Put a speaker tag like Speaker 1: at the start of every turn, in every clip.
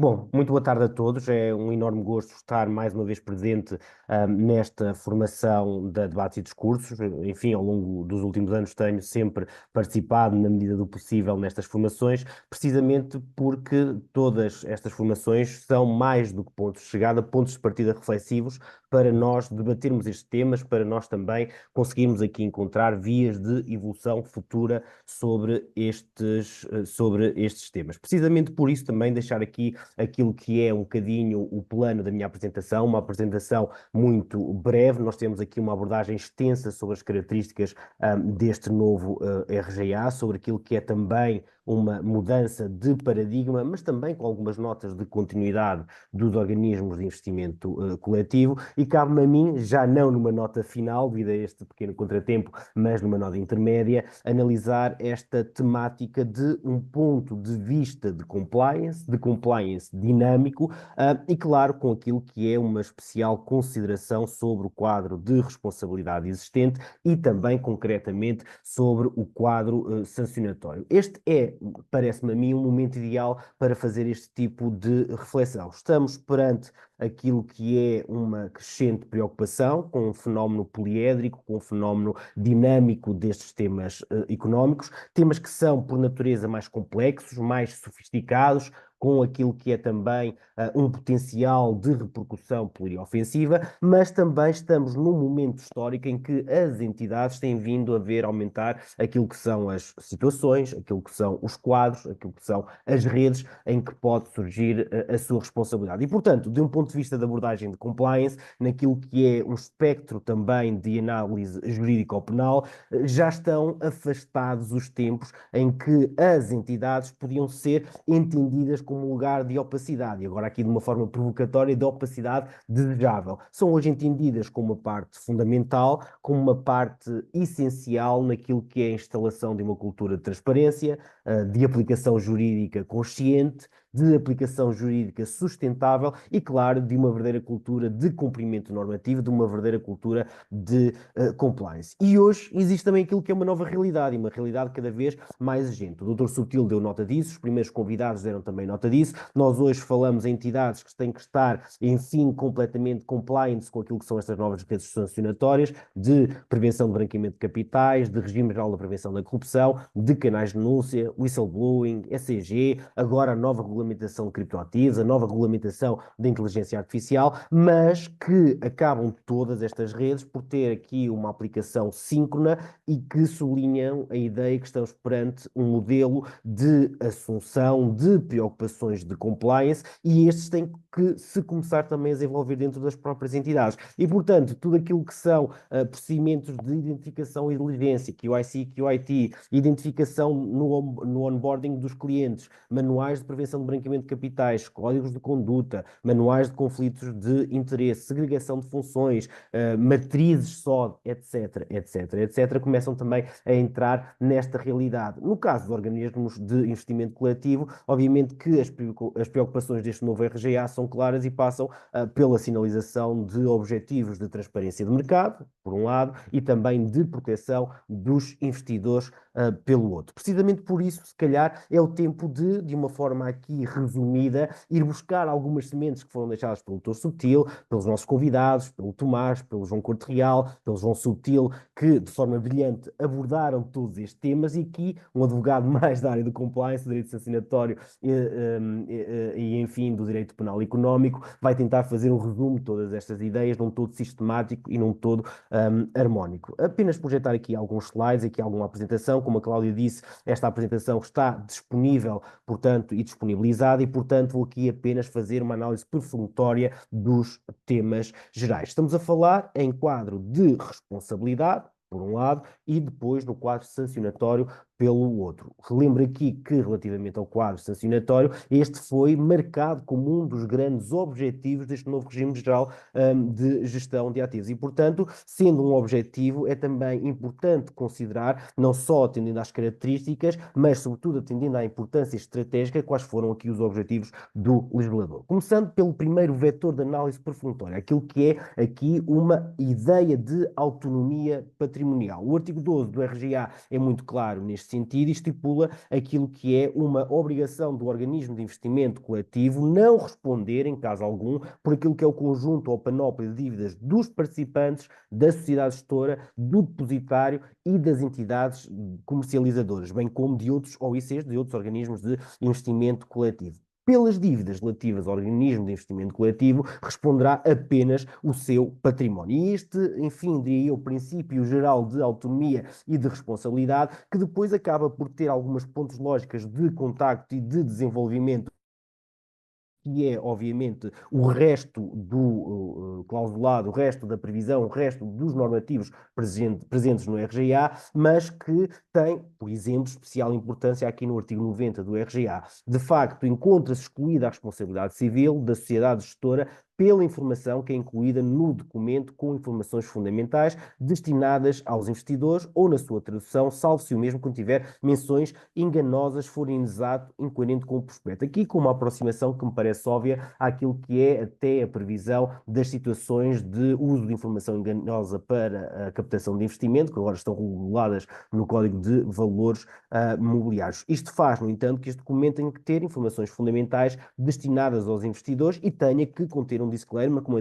Speaker 1: Bom, muito boa tarde a todos. É um enorme gosto estar mais uma vez presente nesta formação da Debates e Discursos. Enfim, ao longo dos últimos anos tenho sempre participado, na medida do possível, nestas formações, precisamente porque todas estas formações são mais do que pontos de chegada, pontos de partida reflexivos para nós debatermos estes temas, para nós também conseguirmos aqui encontrar vias de evolução futura sobre estes temas. Precisamente por isso também deixar aqui aquilo que é um bocadinho o plano da minha apresentação, uma apresentação muito breve. Nós temos aqui uma abordagem extensa sobre as características deste novo RGA, sobre aquilo que é também uma mudança de paradigma, mas também com algumas notas de continuidade dos organismos de investimento coletivo, e cabe-me a mim, já não numa nota final, devido a este pequeno contratempo, mas numa nota intermédia, analisar esta temática de um ponto de vista de compliance dinâmico, e claro, com aquilo que é uma especial consideração sobre o quadro de responsabilidade existente e também concretamente sobre o quadro sancionatório. Este é, parece-me a mim, um momento ideal para fazer este tipo de reflexão. Estamos perante aquilo que é uma crescente preocupação com um fenómeno poliédrico, com um fenómeno dinâmico destes temas económicos, temas que são, por natureza, mais complexos, mais sofisticados, com aquilo que é também um potencial de repercussão pluriofensiva, mas também estamos num momento histórico em que as entidades têm vindo a ver aumentar aquilo que são as situações, aquilo que são os quadros, aquilo que são as redes em que pode surgir a sua responsabilidade. E, portanto, de um ponto de vista de abordagem de compliance, naquilo que é um espectro também de análise jurídico-penal, já estão afastados os tempos em que as entidades podiam ser entendidas como um lugar de opacidade, e agora aqui de uma forma provocatória, de opacidade desejável. São hoje entendidas como uma parte fundamental, como uma parte essencial naquilo que é a instalação de uma cultura de transparência, de aplicação jurídica consciente, de aplicação jurídica sustentável e, claro, de uma verdadeira cultura de cumprimento normativo, de uma verdadeira cultura de compliance. E hoje existe também aquilo que é uma nova realidade, e uma realidade cada vez mais exigente. O Dr. Subtil deu nota disso, os primeiros convidados deram também nota disso. Nós hoje falamos em entidades que têm que estar, enfim, completamente compliance com aquilo que são estas novas redes sancionatórias, de prevenção de branqueamento de capitais, de regime geral da prevenção da corrupção, de canais de denúncia, whistleblowing, ECG, agora a nova regulamentação de criptoativos, a nova regulamentação da inteligência artificial, mas que acabam todas estas redes por ter aqui uma aplicação síncrona e que sublinham a ideia que estamos perante um modelo de assunção de preocupações de compliance, e estes têm que se começar também a desenvolver dentro das próprias entidades. E, portanto, tudo aquilo que são procedimentos de identificação e diligência, QIC, QIT, identificação no onboarding dos clientes, manuais de prevenção de branqueamento de capitais, códigos de conduta, manuais de conflitos de interesse, segregação de funções, matrizes só, etc, etc, etc, começam também a entrar nesta realidade. No caso dos organismos de investimento coletivo, obviamente que as preocupações deste novo RGA são claras e passam pela sinalização de objetivos de transparência de mercado, por um lado, e também de proteção dos investidores pelo outro. Precisamente por isso, se calhar, é o tempo de uma forma aqui resumida, ir buscar algumas sementes que foram deixadas pelo Dr. Subtil, pelos nossos convidados, pelo Tomás, pelo João Corte Real, pelo João Subtil, que de forma brilhante abordaram todos estes temas, e aqui um advogado mais da área do compliance, do direito sancionatório e, enfim, do direito penal e económico, vai tentar fazer um resumo de todas estas ideias num todo sistemático e num todo harmónico. Apenas projetar aqui alguns slides, aqui alguma apresentação. Como a Cláudia disse, esta apresentação está disponível, portanto, e disponibilizada, e, portanto, vou aqui apenas fazer uma análise perfunctória dos temas gerais. Estamos a falar em quadro de responsabilidade, por um lado, e depois no quadro sancionatório, pelo outro. Relembro aqui que, relativamente ao quadro sancionatório, este foi marcado como um dos grandes objetivos deste novo regime geral de gestão de ativos. E, portanto, sendo um objetivo, é também importante considerar, não só atendendo às características, mas, sobretudo, atendendo à importância estratégica, quais foram aqui os objetivos do legislador. Começando pelo primeiro vetor de análise perfunctória, aquilo que é aqui uma ideia de autonomia patrimonial. O artigo 12 do RGA é muito claro neste neste sentido e estipula aquilo que é uma obrigação do organismo de investimento coletivo não responder, em caso algum, por aquilo que é o conjunto ou panóplia de dívidas dos participantes, da sociedade gestora, do depositário e das entidades comercializadoras, bem como de outros OICs, de outros organismos de investimento coletivo. Pelas dívidas relativas ao organismo de investimento coletivo, responderá apenas o seu património. E este, enfim, diria eu, o princípio geral de autonomia e de responsabilidade, que depois acaba por ter algumas pontes lógicas de contacto e de desenvolvimento, que é, obviamente, o resto do clausulado, o resto da previsão, o resto dos normativos presentes no RGA, mas que tem, por exemplo, especial importância aqui no artigo 90 do RGA. De facto, encontra-se excluída a responsabilidade civil da sociedade gestora pela informação que é incluída no documento com informações fundamentais destinadas aos investidores ou na sua tradução, salvo se o mesmo contiver menções enganosas, for inexato, incoerente com o prospecto. Aqui com uma aproximação que me parece óbvia àquilo que é até a previsão das situações de uso de informação enganosa para a captação de investimento, que agora estão reguladas no Código de Valores Mobiliários. Isto faz, no entanto, que este documento tenha que ter informações fundamentais destinadas aos investidores e tenha que conter um disclaimer com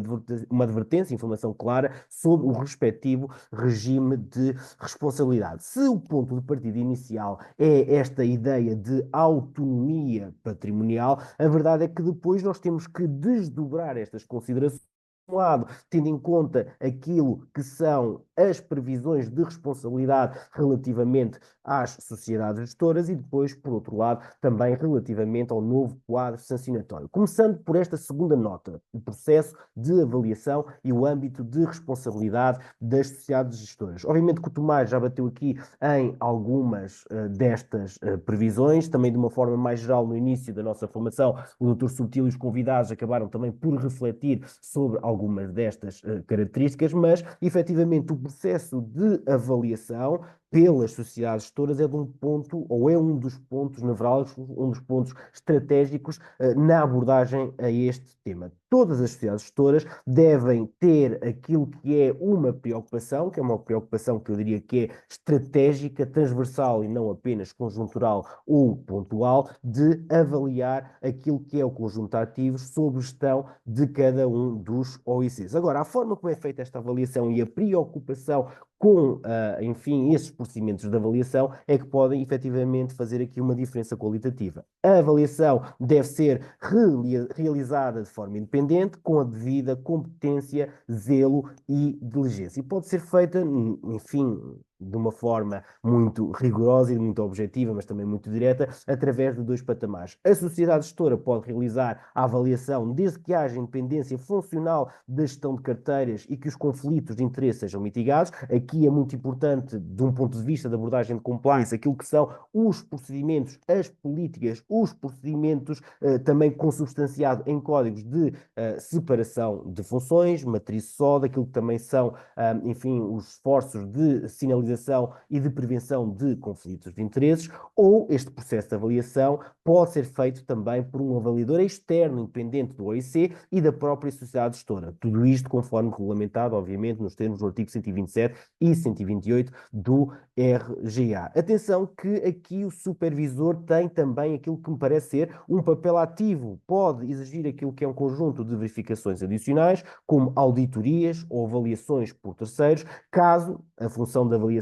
Speaker 1: uma advertência, informação clara sobre o respectivo regime de responsabilidade. Se o ponto de partida inicial é esta ideia de autonomia patrimonial, a verdade é que depois nós temos que desdobrar estas considerações. De um lado, tendo em conta aquilo que são as previsões de responsabilidade relativamente às sociedades gestoras e depois, por outro lado, também relativamente ao novo quadro sancionatório. Começando por esta segunda nota, o processo de avaliação e o âmbito de responsabilidade das sociedades gestoras. Obviamente que o Tomás já bateu aqui em algumas destas previsões, também de uma forma mais geral no início da nossa formação, o Dr. Subtil e os convidados acabaram também por refletir sobre algumas destas características, mas efetivamente o processo de avaliação pelas sociedades gestoras é de um ponto, ou é um dos pontos nevrálgicos, um dos pontos estratégicos na abordagem a este tema. Todas as sociedades gestoras devem ter aquilo que é uma preocupação, que é uma preocupação que eu diria que é estratégica, transversal e não apenas conjuntural ou pontual, de avaliar aquilo que é o conjunto de ativos sob gestão de cada um dos OICs. Agora, a forma como é feita esta avaliação e a preocupação com, enfim, esses procedimentos de avaliação é que podem efetivamente fazer aqui uma diferença qualitativa. A avaliação deve ser realizada de forma independente, com a devida competência, zelo e diligência. E pode ser feita, enfim, de uma forma muito rigorosa e muito objetiva, mas também muito direta, através de dois patamares. A sociedade gestora pode realizar a avaliação desde que haja independência funcional da gestão de carteiras e que os conflitos de interesse sejam mitigados. Aqui é muito importante, de um ponto de vista da abordagem de compliance, aquilo que são os procedimentos, as políticas, os procedimentos também consubstanciado em códigos de separação de funções, matriz SOD, aquilo que também são, enfim, os esforços de sinalização e de prevenção de conflitos de interesses, ou este processo de avaliação pode ser feito também por um avaliador externo, independente do OIC e da própria sociedade gestora. Tudo isto conforme regulamentado, obviamente, nos termos do artigo 127 e 128 do RGA. Atenção que aqui o supervisor tem também aquilo que me parece ser um papel ativo. Pode exigir aquilo que é um conjunto de verificações adicionais, como auditorias ou avaliações por terceiros, caso a função de avaliação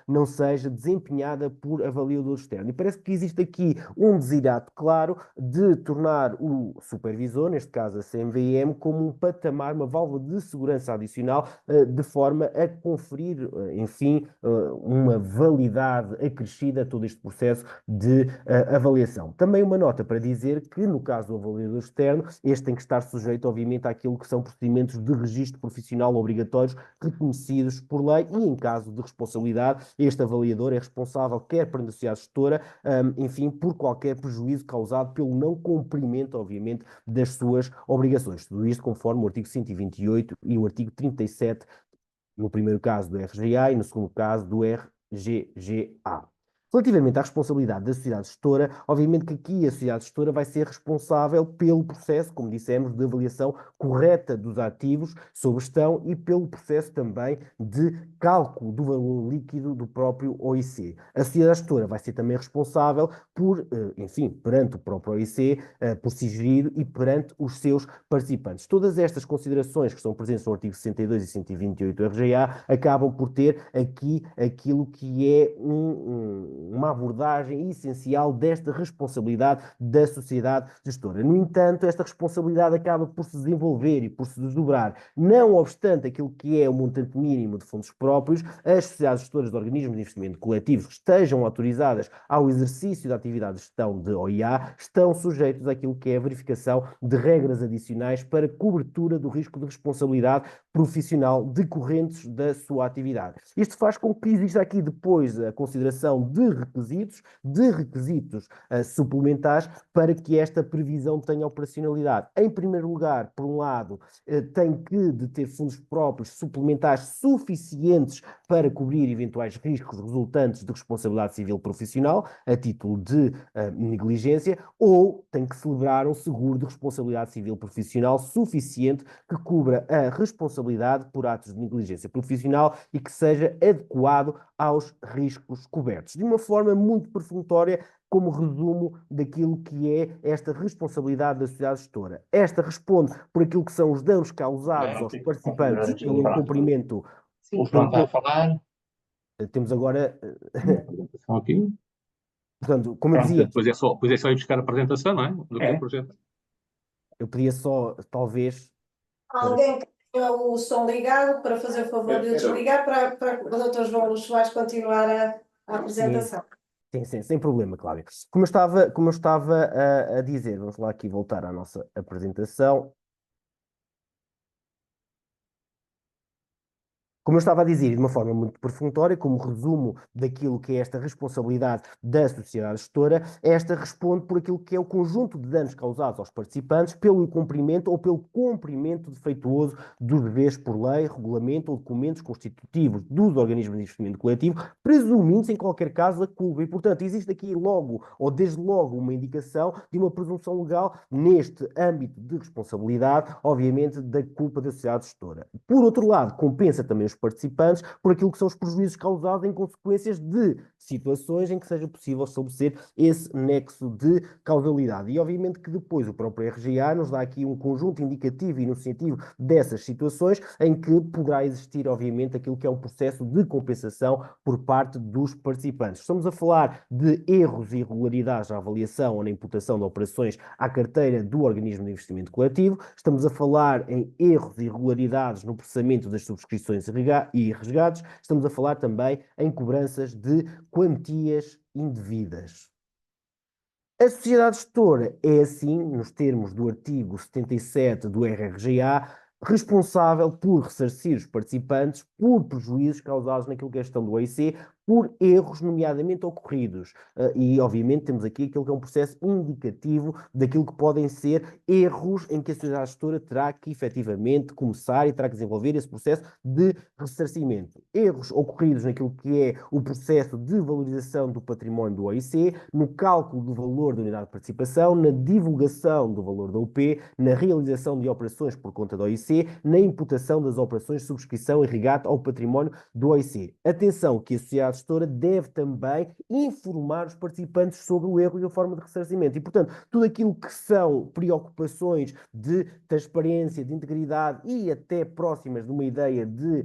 Speaker 1: não seja desempenhada por avaliador externo. E parece que existe aqui um desidrato claro de tornar o supervisor, neste caso a CMVM, como um patamar, uma válvula de segurança adicional, de forma a conferir, enfim, uma validade acrescida a todo este processo de avaliação. Também uma nota para dizer que, no caso do avaliador externo, este tem que estar sujeito, obviamente, àquilo que são procedimentos de registro profissional obrigatórios reconhecidos por lei e, em caso de responsabilidade, este avaliador é responsável, quer perante a sociedade gestora, enfim, por qualquer prejuízo causado pelo não cumprimento, obviamente, das suas obrigações. Tudo isto conforme o artigo 128 e o artigo 37, no primeiro caso do RGA e no segundo caso do RGGA. Relativamente à responsabilidade da sociedade gestora, obviamente que aqui a sociedade gestora vai ser responsável pelo processo, como dissemos, de avaliação correta dos ativos sob gestão e pelo processo também de cálculo do valor líquido do próprio OIC. A sociedade gestora vai ser também responsável por, enfim, perante o próprio OIC, por se gerir e perante os seus participantes. Todas estas considerações que estão presentes no artigo 62 e 128 do RGA acabam por ter aqui aquilo que é uma abordagem essencial desta responsabilidade da sociedade gestora. No entanto, esta responsabilidade acaba por se desenvolver e por se desdobrar, não obstante aquilo que é o montante mínimo de fundos próprios, as sociedades gestoras de organismos de investimento coletivos que estejam autorizadas ao exercício da atividade de gestão de OIA estão sujeitos àquilo que é a verificação de regras adicionais para cobertura do risco de responsabilidade profissional decorrentes da sua atividade. Isto faz com que exista aqui depois a consideração de requisitos suplementares para que esta previsão tenha operacionalidade. Em primeiro lugar, por um lado, tem que ter fundos próprios suplementares suficientes para cobrir eventuais riscos resultantes de responsabilidade civil profissional, a título de negligência, ou tem que celebrar um seguro de responsabilidade civil profissional suficiente que cubra a responsabilidade por atos de negligência profissional e que seja adequado aos riscos cobertos. De uma forma muito perfunctória, como resumo daquilo que é esta responsabilidade da sociedade gestora. Esta responde por aquilo que são os danos causados aos participantes pelo incumprimento.
Speaker 2: Sim, o João está a falar.
Speaker 1: Temos agora,
Speaker 2: Só aqui.
Speaker 1: portanto, como eu
Speaker 2: Pronto,
Speaker 1: dizia,
Speaker 2: depois é só ir buscar a apresentação, não é? Do que é o projeto.
Speaker 1: eu podia só, talvez, para...
Speaker 3: Alguém que tenha o som ligado para fazer o favor de desligar para o Dr. João Luís Soares continuar a
Speaker 1: Sim,
Speaker 3: apresentação.
Speaker 1: sim, sem problema, Cláudio. Como eu estava a dizer, vamos lá aqui voltar à nossa apresentação. Como eu estava a dizer, de uma forma muito perfunctória, como resumo daquilo que é esta responsabilidade da sociedade gestora, esta responde por aquilo que é o conjunto de danos causados aos participantes pelo incumprimento ou pelo cumprimento defeituoso dos deveres por lei, regulamento ou documentos constitutivos dos organismos de investimento coletivo, presumindo-se em qualquer caso a culpa. E, portanto, existe aqui logo, ou desde logo, uma indicação de uma presunção legal neste âmbito de responsabilidade, obviamente, da culpa da sociedade gestora. Por outro lado, compensa também os participantes por aquilo que são os prejuízos causados em consequências de situações em que seja possível estabelecer esse nexo de causalidade. E obviamente que depois o próprio RGA nos dá aqui um conjunto indicativo e enunciativo dessas situações em que poderá existir, obviamente, aquilo que é um processo de compensação por parte dos participantes. Estamos a falar de erros e irregularidades na avaliação ou na imputação de operações à carteira do organismo de investimento coletivo, estamos a falar em erros e irregularidades no processamento das subscrições e resgates, estamos a falar também em cobranças de quantias indevidas. A sociedade gestora é, assim, nos termos do artigo 77 do RRGA, responsável por ressarcir os participantes por prejuízos causados naquilo que é a gestão do OIC, por erros nomeadamente ocorridos. E, obviamente, temos aqui aquilo que é um processo indicativo daquilo que podem ser erros em que a sociedade gestora terá que, efetivamente, começar e terá que desenvolver esse processo de ressarcimento. Erros ocorridos naquilo que é o processo de valorização do património do OIC, no cálculo do valor da unidade de participação, na divulgação do valor da UP, na realização de operações por conta do OIC, na imputação das operações de subscrição e regate ao património do OIC. Atenção que a sociedade gestora deve também informar os participantes sobre o erro e a forma de ressarcimento. E, portanto, tudo aquilo que são preocupações de transparência, de integridade e até próximas de uma ideia de,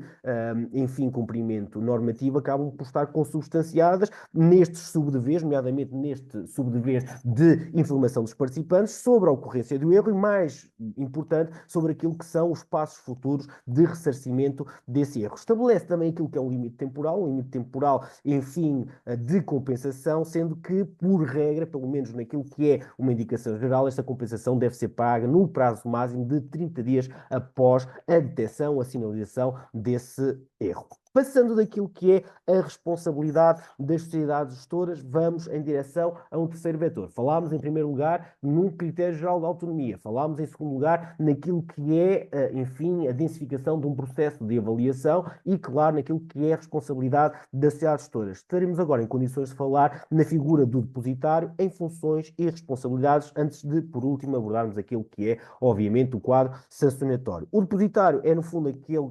Speaker 1: enfim, cumprimento normativo, acabam por estar consubstanciadas nestes subdeveres, nomeadamente neste subdever de informação dos participantes sobre a ocorrência do erro e, mais importante, sobre aquilo que são os passos futuros de ressarcimento desse erro. Estabelece também aquilo que é um limite temporal, enfim, de compensação, sendo que, por regra, pelo menos naquilo que é uma indicação geral, esta compensação deve ser paga no prazo máximo de 30 dias após a detecção, a sinalização desse erro. Passando daquilo que é a responsabilidade das sociedades gestoras, vamos em direção a um terceiro vetor. Falámos, em primeiro lugar, num critério geral de autonomia. Falámos, em segundo lugar, naquilo que é, enfim, a densificação de um processo de avaliação e, claro, naquilo que é a responsabilidade das sociedades gestoras. Estaremos agora em condições de falar na figura do depositário em funções e responsabilidades, antes de, por último, abordarmos aquilo que é, obviamente, o quadro sancionatório. O depositário é, no fundo, aquele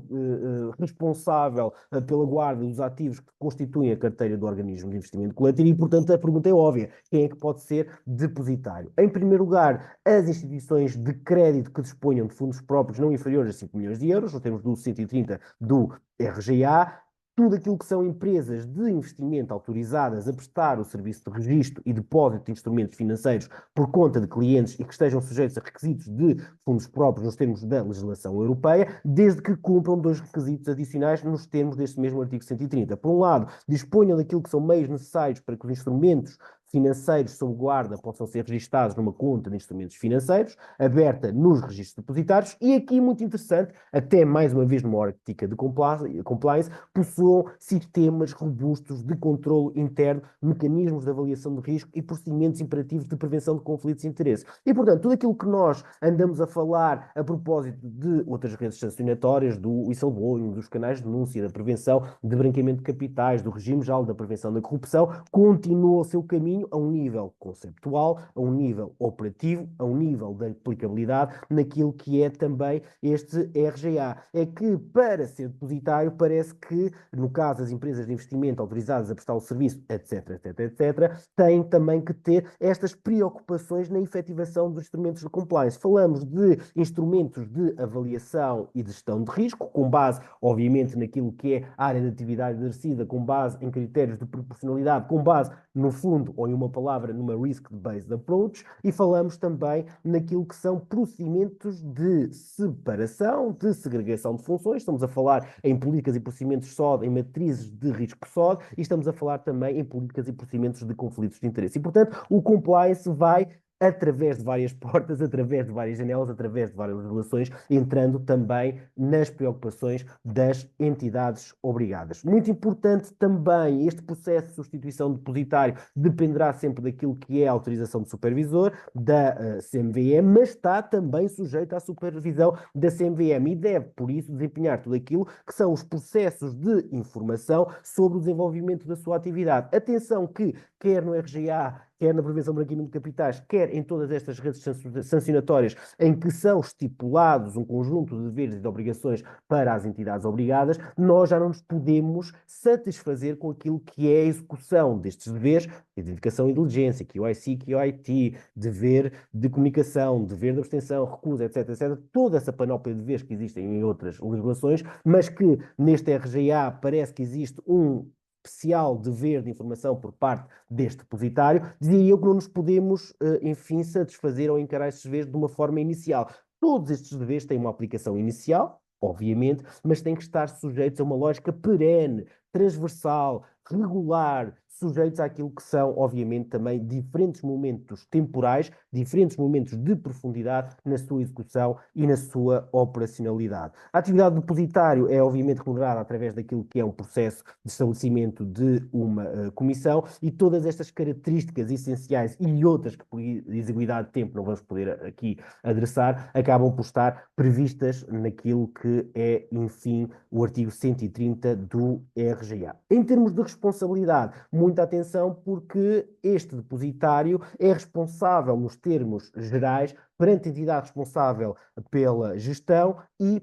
Speaker 1: responsável pela guarda dos ativos que constituem a carteira do organismo de investimento coletivo e, portanto, a pergunta é óbvia: quem é que pode ser depositário? Em primeiro lugar, as instituições de crédito que disponham de fundos próprios não inferiores a 5 milhões de euros, no termos do 130 do RGA. Tudo aquilo que são empresas de investimento autorizadas a prestar o serviço de registro e depósito de instrumentos financeiros por conta de clientes e que estejam sujeitos a requisitos de fundos próprios nos termos da legislação europeia, desde que cumpram dois requisitos adicionais nos termos deste mesmo artigo 130. Por um lado, disponham daquilo que são meios necessários para que os instrumentos financeiros sob guarda possam ser registados numa conta de instrumentos financeiros, aberta nos registros depositários, e aqui, muito interessante, até mais uma vez numa ótica de compliance, possuam sistemas robustos de controle interno, mecanismos de avaliação de risco e procedimentos imperativos de prevenção de conflitos de interesse. E, portanto, tudo aquilo que nós andamos a falar a propósito de outras redes sancionatórias, do whistleblowing, dos canais de denúncia, da prevenção de branqueamento de capitais, do regime geral da prevenção da corrupção, continua o seu caminho a um nível conceptual, a um nível operativo, a um nível de aplicabilidade naquilo que é também este RGA. É que, para ser depositário, parece que, no caso das empresas de investimento autorizadas a prestar o serviço, etc., etc., etc., têm também que ter estas preocupações na efetivação dos instrumentos de compliance. Falamos de instrumentos de avaliação e de gestão de risco, com base, obviamente, naquilo que é a área de atividade exercida, com base em critérios de proporcionalidade, com base, no fundo, ou em uma palavra, numa risk-based approach, e falamos também naquilo que são procedimentos de separação, de segregação de funções. Estamos a falar em políticas e procedimentos SOD, em matrizes de risco SOD, e estamos a falar também em políticas e procedimentos de conflitos de interesse. E, portanto, o compliance vai através de várias portas, através de várias janelas, através de várias relações, entrando também nas preocupações das entidades obrigadas. Muito importante também, este processo de substituição de depositário dependerá sempre daquilo que é a autorização do supervisor, da CMVM, mas está também sujeito à supervisão da CMVM e deve, por isso, desempenhar tudo aquilo que são os processos de informação sobre o desenvolvimento da sua atividade. Atenção que, quer no RGA, quer na prevenção do branqueamento de capitais, quer em todas estas redes sancionatórias em que são estipulados um conjunto de deveres e de obrigações para as entidades obrigadas, nós já não nos podemos satisfazer com aquilo que é a execução destes deveres, identificação e diligência, QIC, QIT, dever de comunicação, dever de abstenção, recusa, etc., etc., toda essa panóplia de deveres que existem em outras legislações, mas que neste RGA parece que existe um especial dever de informação por parte deste depositário, dizia eu que não nos podemos, enfim, satisfazer ou encarar estes deveres de uma forma inicial. Todos estes deveres têm uma aplicação inicial, obviamente, mas têm que estar sujeitos a uma lógica perene, transversal, regular, sujeitos àquilo que são, obviamente, também diferentes momentos temporais, diferentes momentos de profundidade na sua execução e na sua operacionalidade. A atividade do depositário é, obviamente, remunerada através daquilo que é um processo de estabelecimento de uma comissão, e todas estas características essenciais e outras que, por exiguidade de tempo, não vamos poder aqui adressar, acabam por estar previstas naquilo que é, enfim, o artigo 130 do RGA. Em termos de responsabilidade, muita atenção, porque este depositário é responsável, nos termos gerais, perante a entidade responsável pela gestão e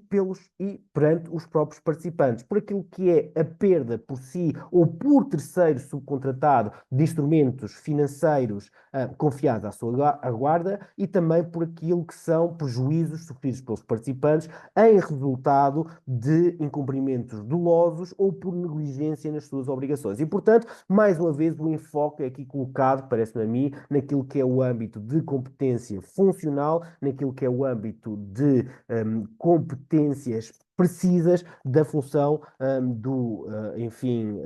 Speaker 1: perante os próprios participantes, por aquilo que é a perda por si ou por terceiro subcontratado de instrumentos financeiros confiados à sua guarda, e também por aquilo que são prejuízos sofridos pelos participantes em resultado de incumprimentos dolosos ou por negligência nas suas obrigações. E, portanto, mais uma vez, o enfoque é aqui colocado, parece-me a mim, naquilo que é o âmbito de competência funcional, naquilo que é o âmbito de competências precisas da função enfim,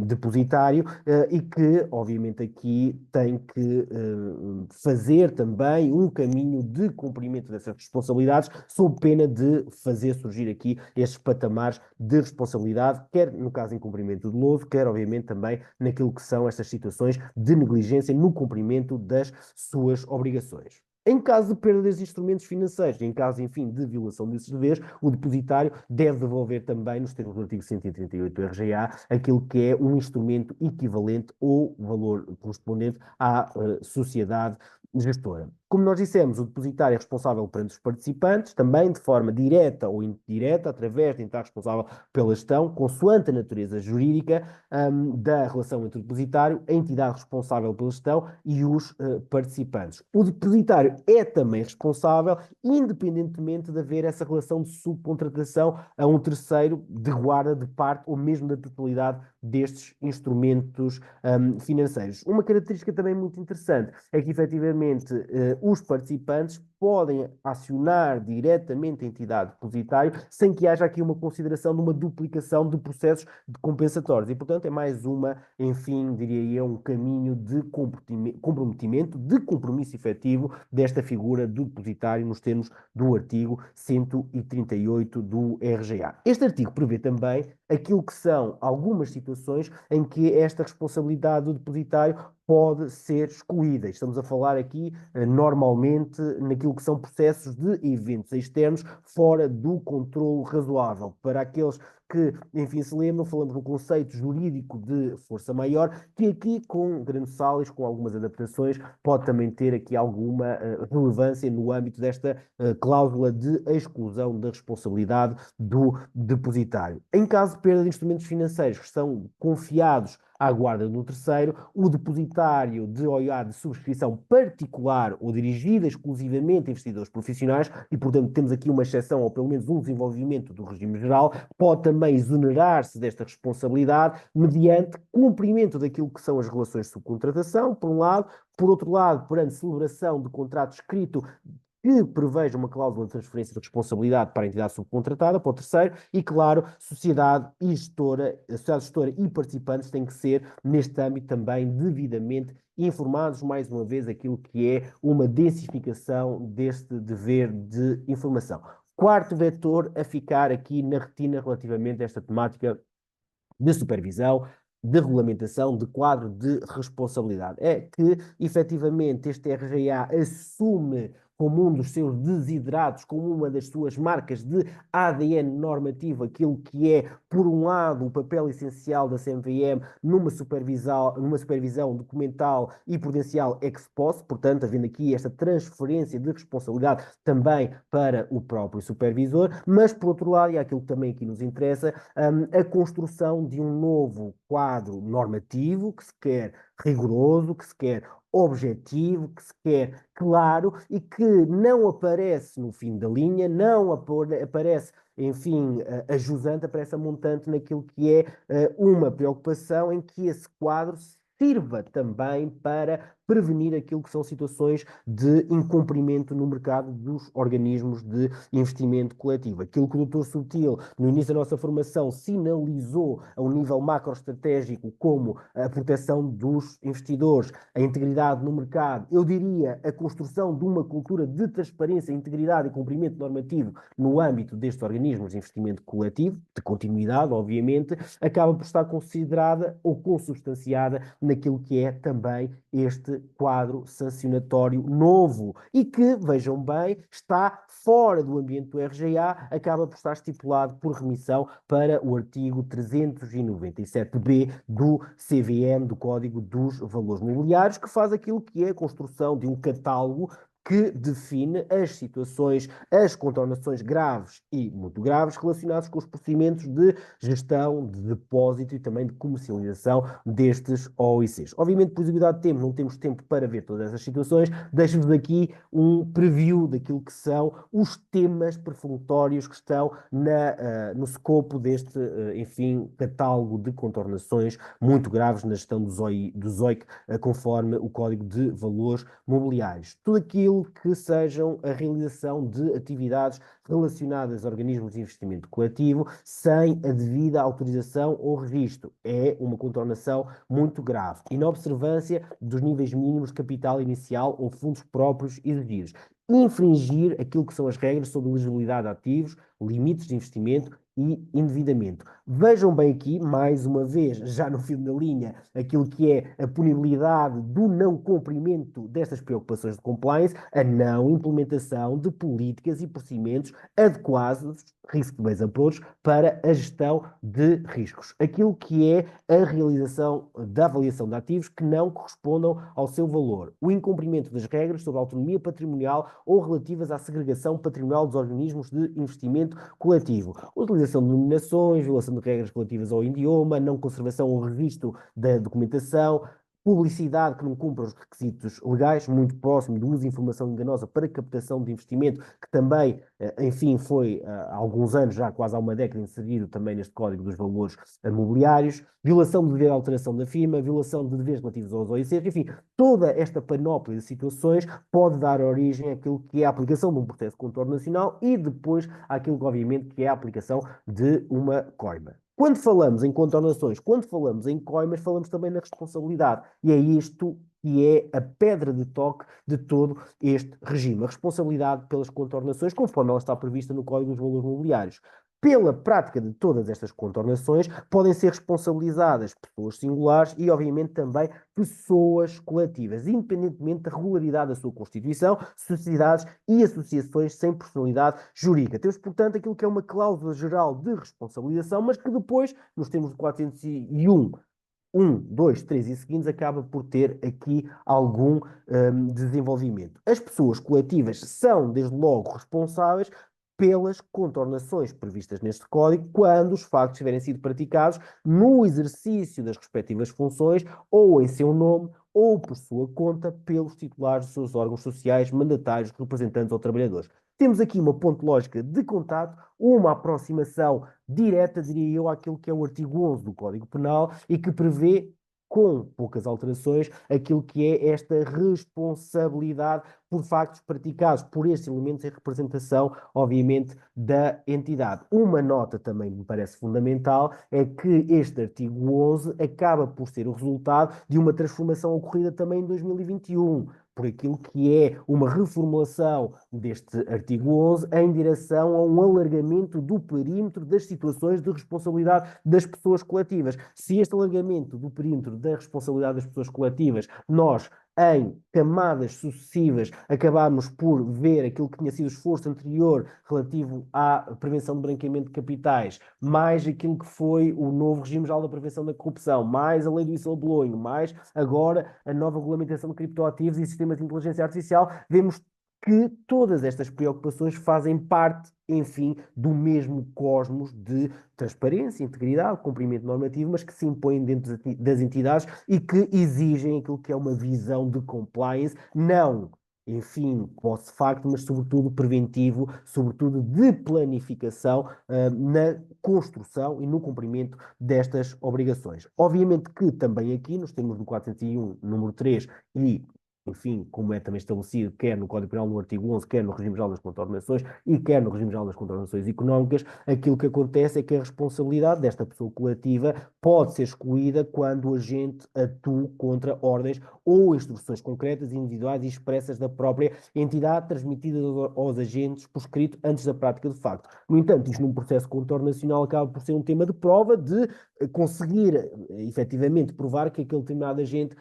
Speaker 1: depositário e que, obviamente, aqui tem que fazer também um caminho de cumprimento dessas responsabilidades, sob pena de fazer surgir aqui estes patamares de responsabilidade, quer no caso em cumprimento doloso, quer, obviamente, também naquilo que são estas situações de negligência no cumprimento das suas obrigações. Em caso de perda de instrumentos financeiros, em caso, enfim, de violação desses deveres, o depositário deve devolver também, nos termos do artigo 138 do RGA, aquilo que é um instrumento equivalente ou valor correspondente à sociedade gestora. Como nós dissemos, o depositário é responsável perante os participantes, também de forma direta ou indireta, através de entidade responsável pela gestão, consoante a natureza jurídica da relação entre o depositário, a entidade responsável pela gestão e os participantes. O depositário é também responsável, independentemente de haver essa relação de subcontratação a um terceiro de guarda de parte ou mesmo da totalidade destes instrumentos financeiros. Uma característica também muito interessante é que, efetivamente, os participantes podem acionar diretamente a entidade depositária sem que haja aqui uma consideração de uma duplicação de processos compensatórios. E, portanto, é mais uma, enfim, diria eu, um caminho de comprometimento, de compromisso efetivo desta figura do depositário nos termos do artigo 138 do RGA. Este artigo prevê também aquilo que são algumas situações em que esta responsabilidade do depositário pode ser excluída. Estamos a falar aqui, normalmente, naquilo que são processos de eventos externos fora do controlo razoável. Para aqueles que, enfim, se lembram, falamos no conceito jurídico de força maior, que aqui, com grandes saltos, com algumas adaptações, pode também ter aqui alguma relevância no âmbito desta cláusula de exclusão da responsabilidade do depositário. Em caso de perda de instrumentos financeiros que são confiados à guarda do terceiro, o depositário de OIA de subscrição particular ou dirigida exclusivamente a investidores profissionais, e portanto temos aqui uma exceção ou pelo menos um desenvolvimento do regime geral, pode também exonerar-se desta responsabilidade mediante cumprimento daquilo que são as relações de subcontratação, por um lado, por outro lado, perante celebração de contrato escrito que preveja uma cláusula de transferência de responsabilidade para a entidade subcontratada, para o terceiro, e, claro, sociedade gestora e participantes têm que ser, neste âmbito, também devidamente informados, mais uma vez, aquilo que é uma densificação deste dever de informação. Quarto vetor a ficar aqui na retina relativamente a esta temática de supervisão, de regulamentação, de quadro de responsabilidade. É que, efetivamente, este RGA assume como um dos seus desiderados, como uma das suas marcas de ADN normativo, aquilo que é, por um lado, o papel essencial da CMVM numa supervisão documental e prudencial ex post, portanto, havendo aqui esta transferência de responsabilidade também para o próprio supervisor, mas, por outro lado, e é aquilo que também aqui nos interessa, a construção de um novo quadro normativo que se quer rigoroso, que se quer objetivo, que se quer claro e que não aparece no fim da linha, não aparece, enfim, a jusante, aparece a montante naquilo que é uma preocupação em que esse quadro sirva também para prevenir aquilo que são situações de incumprimento no mercado dos organismos de investimento coletivo. Aquilo que o Dr. Subtil, no início da nossa formação, sinalizou a um nível macroestratégico como a proteção dos investidores, a integridade no mercado, eu diria a construção de uma cultura de transparência, integridade e cumprimento normativo no âmbito destes organismos de investimento coletivo, de continuidade, obviamente, acaba por estar considerada ou consubstanciada naquilo que é também este quadro sancionatório novo e que, vejam bem, está fora do ambiente do RGA, acaba por estar estipulado por remissão para o artigo 397b do CVM, do Código dos Valores Mobiliários, que faz aquilo que é a construção de um catálogo que define as situações, as contornações graves e muito graves relacionadas com os procedimentos de gestão, de depósito e também de comercialização destes OICs. Obviamente, por exiguidade de tempo, não temos tempo para ver todas essas situações. Deixo-vos aqui um preview daquilo que são os temas perfunctórios que estão no escopo deste, enfim, catálogo de contornações muito graves na gestão do ZOIC, conforme o Código de Valores Mobiliários. Tudo aquilo aquilo que sejam a realização de atividades relacionadas a organismos de investimento coletivo sem a devida autorização ou registro. É uma contornação muito grave. Inobservância dos níveis mínimos de capital inicial ou fundos próprios exigidos. Infringir aquilo que são as regras sobre elegibilidade de ativos, limites de investimento e endividamento. Vejam bem aqui, mais uma vez, já no fim da linha, aquilo que é a punibilidade do não cumprimento destas preocupações de compliance, a não implementação de políticas e procedimentos adequados, risk-based approach, para a gestão de riscos. Aquilo que é a realização da avaliação de ativos que não correspondam ao seu valor. O incumprimento das regras sobre a autonomia patrimonial ou relativas à segregação patrimonial dos organismos de investimento coletivo. Utilização de denominações, violação de regras relativas ao idioma, não conservação ou registro da documentação, publicidade que não cumpre os requisitos legais, muito próximo do uso de informação enganosa para captação de investimento, que também, enfim, foi há alguns anos, já quase há uma década, inserido também neste Código dos Valores Mobiliários, violação de dever de alteração da firma, violação de deveres relativos aos OICs, enfim, toda esta panóplia de situações pode dar origem àquilo que é a aplicação de um processo de contorno nacional e depois àquilo que, obviamente, que é a aplicação de uma coima. Quando falamos em contornações, quando falamos em coimas, falamos também na responsabilidade. E é isto que é a pedra de toque de todo este regime. A responsabilidade pelas contornações, conforme ela está prevista no Código dos Valores Mobiliários. Pela prática de todas estas contornações, podem ser responsabilizadas pessoas singulares e, obviamente, também pessoas coletivas, independentemente da regularidade da sua constituição, sociedades e associações sem personalidade jurídica. Temos, portanto, aquilo que é uma cláusula geral de responsabilização, mas que depois, nos termos de 401, 2, 3 e seguintes, acaba por ter aqui algum desenvolvimento. As pessoas coletivas são, desde logo, responsáveis pelas contornações previstas neste Código, quando os factos tiverem sido praticados no exercício das respectivas funções, ou em seu nome, ou por sua conta, pelos titulares dos seus órgãos sociais, mandatários, representantes ou trabalhadores. Temos aqui uma ponte lógica de contato, uma aproximação direta, diria eu, àquilo que é o artigo 11 do Código Penal e que prevê, com poucas alterações, aquilo que é esta responsabilidade por factos praticados por estes elementos em representação, obviamente, da entidade. Uma nota também me parece fundamental é que este artigo 11 acaba por ser o resultado de uma transformação ocorrida também em 2021, por aquilo que é uma reformulação deste artigo 11 em direção a um alargamento do perímetro das situações de responsabilidade das pessoas coletivas. Se este alargamento do perímetro da responsabilidade das pessoas coletivas, nós, em camadas sucessivas, acabámos por ver aquilo que tinha sido o esforço anterior relativo à prevenção de branqueamento de capitais, mais aquilo que foi o novo regime geral da prevenção da corrupção, mais a lei do whistleblowing, mais agora a nova regulamentação de criptoativos e sistemas de inteligência artificial, vemos que todas estas preocupações fazem parte, enfim, do mesmo cosmos de transparência, integridade, cumprimento normativo, mas que se impõem dentro das entidades e que exigem aquilo que é uma visão de compliance, não, enfim, post-facto, mas sobretudo preventivo, sobretudo de planificação na construção e no cumprimento destas obrigações. Obviamente que também aqui, nos termos do 401, número 3 e enfim, como é também estabelecido, quer no Código Penal, no artigo 11, quer no regime geral das contornações e quer no regime geral das contornações económicas, aquilo que acontece é que a responsabilidade desta pessoa coletiva pode ser excluída quando o agente atua contra ordens ou instruções concretas, individuais e expressas da própria entidade, transmitidas aos agentes por escrito antes da prática do facto. No entanto, isto num processo de contorno nacional acaba por ser um tema de prova de conseguir, efetivamente, provar que aquele determinado agente,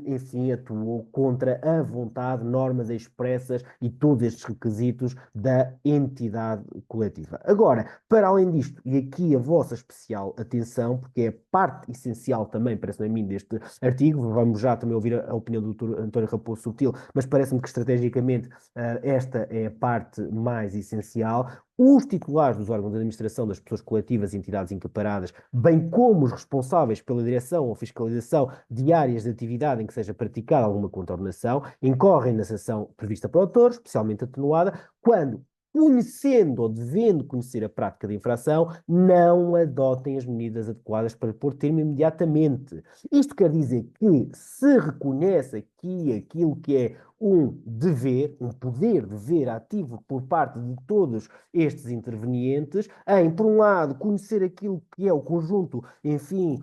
Speaker 1: enfim, atuou contra a vontade, normas expressas e todos estes requisitos da entidade coletiva. Agora, para além disto, e aqui a vossa especial atenção, porque é parte essencial também, parece-me a mim, deste artigo, vamos já também ouvir a opinião do Dr. António Raposo Subtil, mas parece-me que estrategicamente esta é a parte mais essencial. Os titulares dos órgãos de administração das pessoas coletivas e entidades equiparadas, bem como os responsáveis pela direção ou fiscalização de áreas de atividade em que seja praticada alguma contornação, incorrem na sanção prevista para o autor, especialmente atenuada, quando conhecendo ou devendo conhecer a prática de infração, não adotem as medidas adequadas para pôr termo imediatamente. Isto quer dizer que se reconhece aqui aquilo que é um dever, um poder-dever ativo por parte de todos estes intervenientes, em, por um lado, conhecer aquilo que é o conjunto, enfim,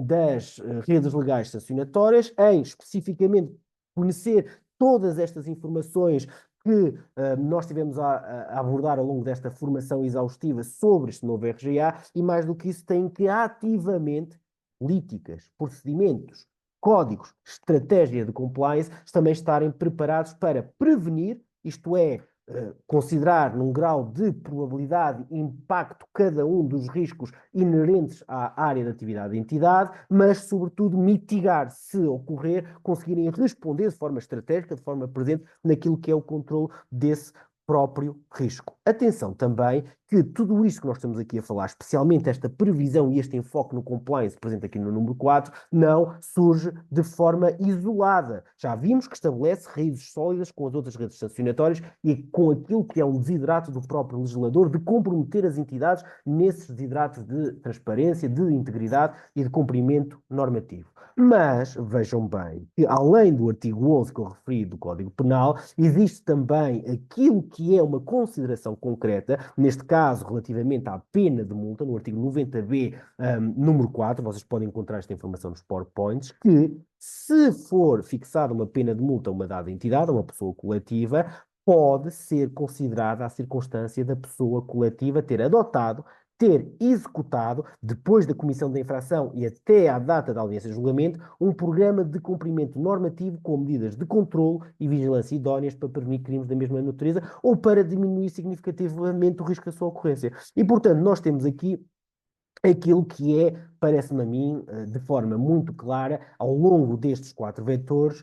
Speaker 1: das redes legais sancionatórias, em, especificamente, conhecer todas estas informações que nós tivemos a abordar ao longo desta formação exaustiva sobre este novo RGA e, mais do que isso, têm que ativamente políticas, procedimentos, códigos, estratégia de compliance também estarem preparados para prevenir, isto é, considerar num grau de probabilidade e impacto cada um dos riscos inerentes à área de atividade da entidade, mas, sobretudo, mitigar, se ocorrer, conseguirem responder de forma estratégica, de forma presente, naquilo que é o controle desse próprio risco. Atenção também que tudo isto que nós estamos aqui a falar, especialmente esta previsão e este enfoque no compliance presente aqui no número 4, não surge de forma isolada. Já vimos que estabelece raízes sólidas com as outras redes sancionatórias e com aquilo que é um desiderato do próprio legislador de comprometer as entidades nesses desideratos de transparência, de integridade e de cumprimento normativo. Mas vejam bem que, além do artigo 11 que eu referi do Código Penal, existe também aquilo que é uma consideração concreta, neste caso relativamente à pena de multa, no artigo 90b, número 4, vocês podem encontrar esta informação nos PowerPoints, que se for fixada uma pena de multa a uma dada entidade, a uma pessoa coletiva, pode ser considerada a circunstância da pessoa coletiva ter adotado, ter executado, depois da comissão da infração e até à data da audiência de julgamento, um programa de cumprimento normativo com medidas de controlo e vigilância idóneas para prevenir crimes da mesma natureza ou para diminuir significativamente o risco da sua ocorrência. E, portanto, nós temos aqui aquilo que é, parece-me a mim, de forma muito clara, ao longo destes 4 vetores,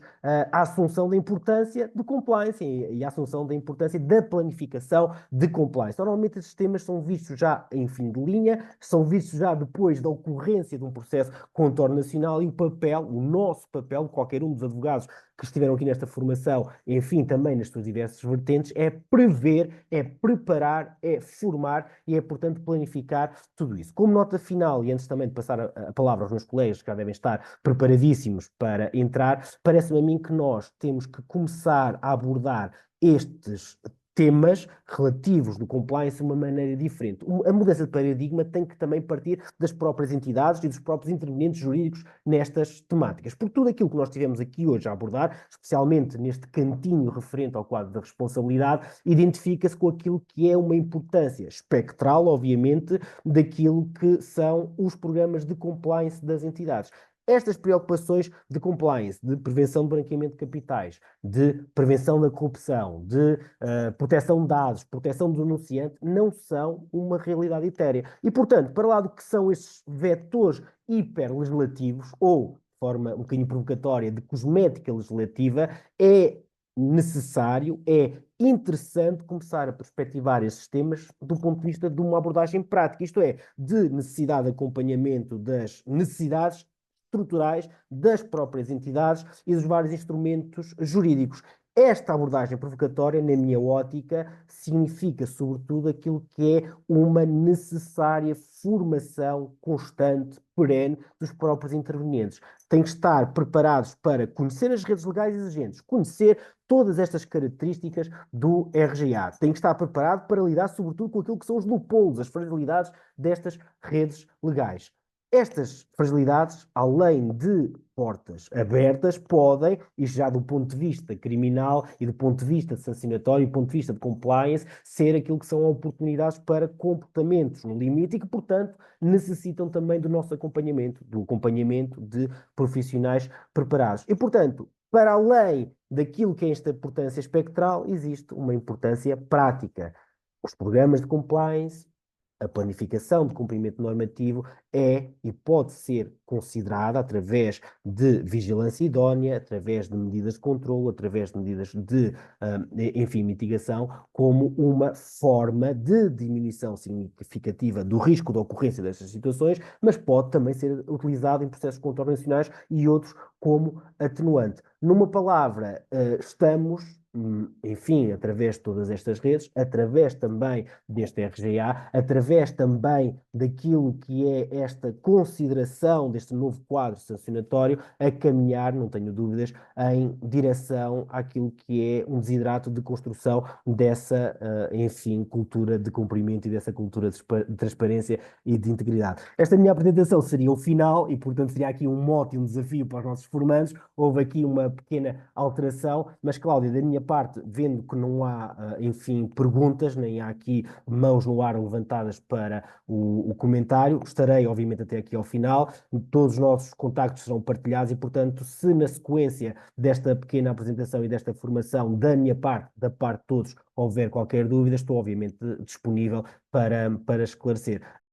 Speaker 1: a assunção da importância de compliance e a assunção da importância da planificação de compliance. Normalmente estes temas são vistos já em fim de linha, são vistos já depois da ocorrência de um processo contorno nacional e o papel, o nosso papel, qualquer um dos advogados que estiveram aqui nesta formação, enfim, também nas suas diversas vertentes, é prever, é preparar, é formar e é, portanto, planificar tudo isso. Como nota final, e antes também de passar a palavra aos meus colegas que já devem estar preparadíssimos para entrar, parece-me a mim que nós temos que começar a abordar estes temas relativos do compliance de uma maneira diferente. A mudança de paradigma tem que também partir das próprias entidades e dos próprios intervenientes jurídicos nestas temáticas. Por tudo aquilo que nós tivemos aqui hoje a abordar, especialmente neste cantinho referente ao quadro da responsabilidade, identifica-se com aquilo que é uma importância espectral, obviamente, daquilo que são os programas de compliance das entidades. Estas preocupações de compliance, de prevenção de branqueamento de capitais, de prevenção da corrupção, de proteção de dados, proteção do denunciante, não são uma realidade etérea. E, portanto, para lá do que são estes vetores hiperlegislativos, ou, de forma um bocadinho provocatória, de cosmética legislativa, é necessário, é interessante começar a perspectivar esses temas do ponto de vista de uma abordagem prática, isto é, de necessidade de acompanhamento das necessidades estruturais das próprias entidades e dos vários instrumentos jurídicos. Esta abordagem provocatória, na minha ótica, significa, sobretudo, aquilo que é uma necessária formação constante, perene, dos próprios intervenientes. Têm que estar preparados para conhecer as redes legais exigentes, conhecer todas estas características do RGA. Têm que estar preparado para lidar, sobretudo, com aquilo que são os loopholes, as fragilidades destas redes legais. Estas fragilidades, além de portas abertas, podem, e já do ponto de vista criminal e do ponto de vista sancionatório e do ponto de vista de compliance, ser aquilo que são oportunidades para comportamentos no limite e que, portanto, necessitam também do nosso acompanhamento, do acompanhamento de profissionais preparados. E, portanto, para além daquilo que é esta importância espectral, existe uma importância prática. Os programas de compliance, a planificação de cumprimento normativo é e pode ser considerada através de vigilância idónea, através de medidas de controle, através de medidas de, enfim, mitigação, como uma forma de diminuição significativa do risco de ocorrência destas situações, mas pode também ser utilizado em processos contornacionais e outros como atenuante. Numa palavra, estamos, enfim, através de todas estas redes, através também deste RGA, através também daquilo que é esta consideração deste novo quadro sancionatório, a caminhar, não tenho dúvidas, em direção àquilo que é um desidrato de construção dessa, enfim, cultura de cumprimento e dessa cultura de transparência e de integridade. Esta minha apresentação seria o final e, portanto, seria aqui um mote e um desafio para os nossos formandos. Houve aqui uma pequena alteração, mas, Cláudia, da minha parte, vendo que não há, enfim, perguntas, nem há aqui mãos no ar levantadas para o comentário, estarei, obviamente, até aqui ao final. Todos os nossos contactos serão partilhados e, portanto, se na sequência desta pequena apresentação e desta formação, da minha parte, da parte de todos, houver qualquer dúvida, estou, obviamente, disponível para esclarecer.